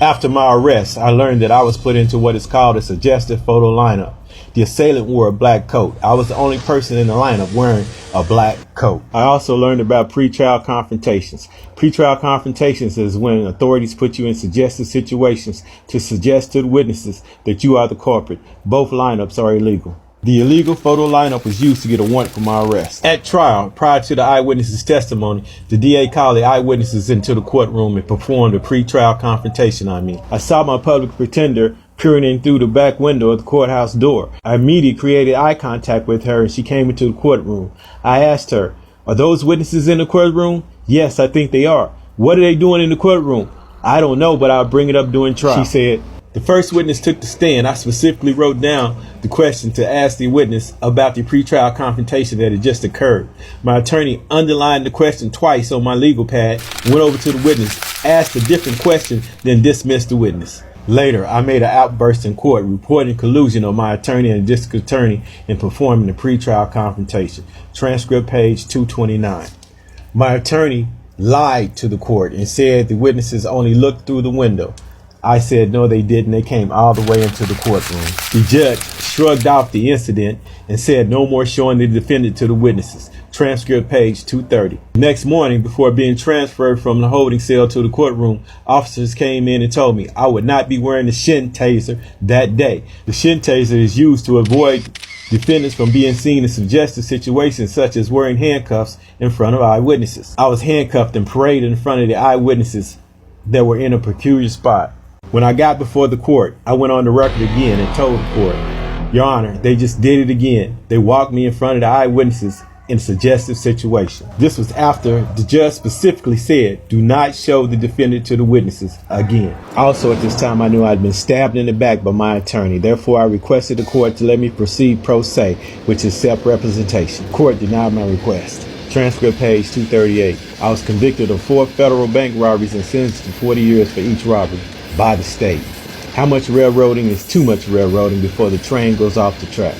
After my arrest, I learned that I was put into what is called a suggestive photo lineup. The assailant wore a black coat. I was the only person in the lineup wearing a black coat. I also learned about pretrial confrontations. Pretrial confrontations is when authorities put you in suggestive situations to suggest to the witnesses that you are the culprit. Both lineups are illegal. The illegal photo lineup was used to get a warrant for my arrest. At trial, prior to the eyewitnesses' testimony, the DA called the eyewitnesses into the courtroom and performed a pretrial confrontation on me. I saw my public pretender peering in through the back window of the courthouse door. I immediately created eye contact with her and she came into the courtroom. I asked her, "Are those witnesses in the courtroom?" "Yes, I think they are." "What are they doing in the courtroom?" "I don't know, but I'll bring it up during trial." She said, the first witness took the stand. I specifically wrote down the question to ask the witness about the pretrial confrontation that had just occurred. My attorney underlined the question twice on my legal pad, went over to the witness, asked a different question, then dismissed the witness. Later, I made an outburst in court reporting collusion of my attorney and the district attorney in performing the pretrial confrontation. Transcript page 229. My attorney lied to the court and said the witnesses only looked through the window. I said, no, they didn't. They came all the way into the courtroom. The judge shrugged off the incident and said no more showing the defendant to the witnesses. Transcript page 230. Next morning, before being transferred from the holding cell to the courtroom, officers came in and told me I would not be wearing the shin taser that day. The shin taser is used to avoid defendants from being seen in suggestive situations such as wearing handcuffs in front of eyewitnesses. I was handcuffed and paraded in front of the eyewitnesses that were in a peculiar spot. When I got before the court, I went on the record again and told the court, "Your Honor, they just did it again. They walked me in front of the eyewitnesses in a suggestive situation." This was after the judge specifically said, "Do not show the defendant to the witnesses again." Also at this time, I knew I'd been stabbed in the back by my attorney. Therefore, I requested the court to let me proceed pro se, which is self-representation. Court denied my request. Transcript page 238. I was convicted of 4 federal bank robberies and sentenced to 40 years for each robbery by the state. How much railroading is too much railroading before the train goes off the track?